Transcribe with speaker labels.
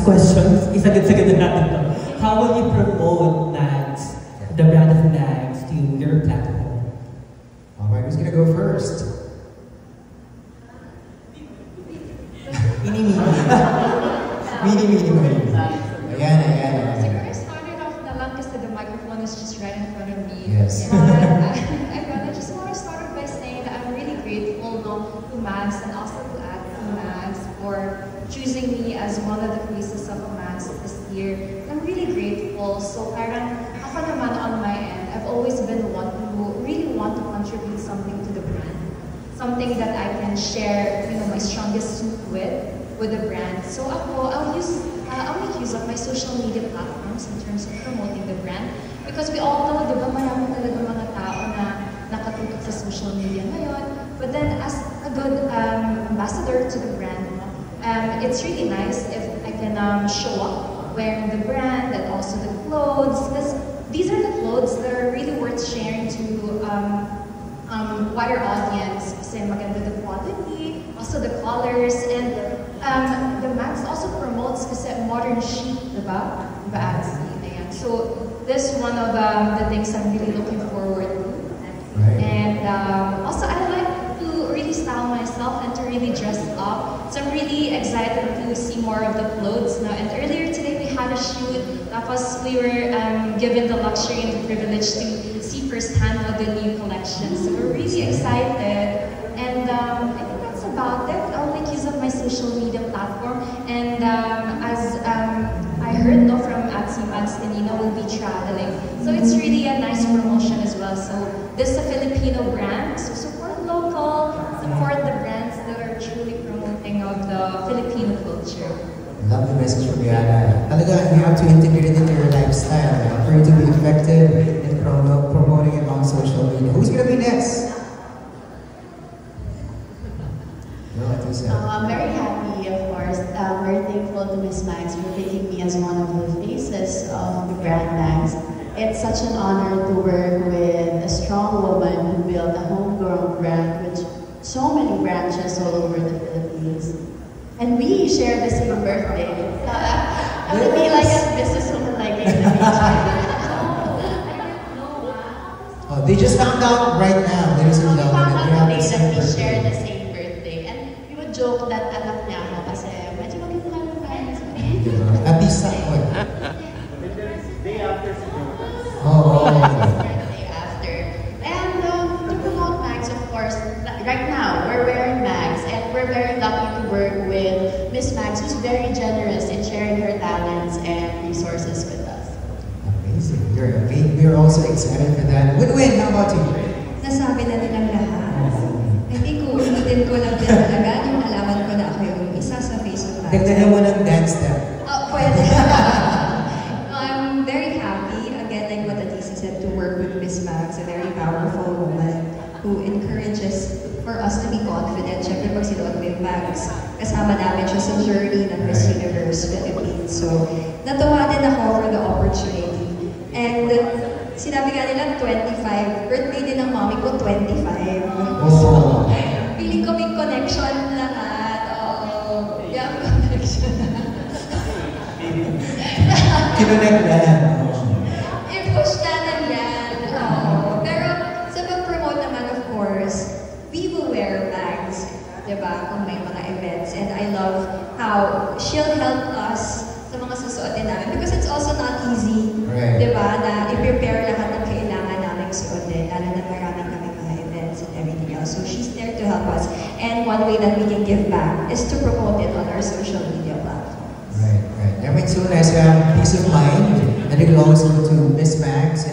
Speaker 1: Next question. Isagad-sagad na natin to. How will you promote Mags, the brand of Mags, to your platform?
Speaker 2: Alright, who's gonna go first?
Speaker 1: Mini.
Speaker 2: Ayan.
Speaker 3: Siguro I started off na lang kasi the microphone is just right in front of me.
Speaker 2: Yes.
Speaker 3: I just want to start off by saying that I'm really grateful to Mags and also to Mags for choosing me as one of the faces of Mags this year. I'm really grateful. So parang ako naman on my end, I've always been one who really want to contribute something to the brand. Something that I can share, my strongest suit with the brand. So I'll make use of my social media platforms in terms of promoting the brand. Because we all know, di ba, marami talaga mga tao na nakatutok sa social media ngayon. But then as a good ambassador to the brand, it's really nice if I can show up wearing the brand and also the clothes. Because these are the clothes that are really worth sharing to wider audience. Kasi maganda the quality, also the colors, and the Mags also promotes kasi modern chic, diba? So this is one of the things I'm really looking forward to.
Speaker 2: Right.
Speaker 3: And also I like to really style myself and to really dress up. So I'm really excited to see more of the clothes now. And earlier today we had a shoot. Tapos we were given the luxury and the privilege to see firsthand what the new collection. So we're really excited. And I think that's about it. I'll make use of my social media platform. And as I heard from Mags Tenino will be traveling. So it's really a nice promotion as well. So this is a Filipino brand. So support local, support the brands that are truly promoting of the Filipino culture.
Speaker 2: Love the message from Rihanna. Talaga, you have to integrate it into your lifestyle for you to be effective in promoting it on social media. Who's gonna be next?
Speaker 4: I'm very happy, of course. I'm very thankful to Miss Mags for taking me as one of the faces of the brand Mags. It's such an honor to work with a strong woman who built a homegrown brand with so many branches all over the Philippines. And we share the same birthday. I would be like a businesswoman like in the future.
Speaker 2: Oh, they just found out right now, ladies and gentlemen, that they have the same
Speaker 4: we share the
Speaker 2: birthday.
Speaker 4: same birthday. And we would joke that anak niya ako kasi medyo magkakala tayo.
Speaker 2: At least that way.
Speaker 5: Day after
Speaker 2: Oh.
Speaker 4: Day after. And to promote Mags, of course, right now we're wearing Mags and we're very lucky to work with Miss Mags, who's very generous in sharing her talents and resources with us.
Speaker 2: Amazing. We're also excited for that. Win-win, how about you?
Speaker 6: Nasabi na nilang lahat. I think uulitin ko lang din talaga yung alaman ko na ako yung isa sa face of Mags.
Speaker 2: Dagdagan mo ng dance step.
Speaker 6: Pwede. I'm very happy, again, like what Adisa said, to work with Miss Mags, a very powerful woman who encourages for us to be confident. Siyempre, pag sinuot mo yung Mags, kasama namin siya sa journey ng Miss Universe Philippines. So, natuwa din ako for the opportunity. And sinabi nga nila 25, birthday din ng mommy ko 25. So, feeling ko may connection lahat. Oo, yeah, connection.
Speaker 2: Kinonect na yan.
Speaker 6: I-push na yan. Oo. Pero sa pag-promote naman, of course, we will wear Mags, diba, kung may mga events. And I love how she'll help us sa mga susuotin namin because it's also not easy,
Speaker 2: right,
Speaker 6: diba, na i-prepare lahat ng kailangan namin suotin, lalo na marami kami mga events and everything else. So she's there to help us. And one way that we can give back is to promote it on our social media platforms.
Speaker 2: Right. That makes it so nice to have peace of mind, and you can always go to Miss Mags.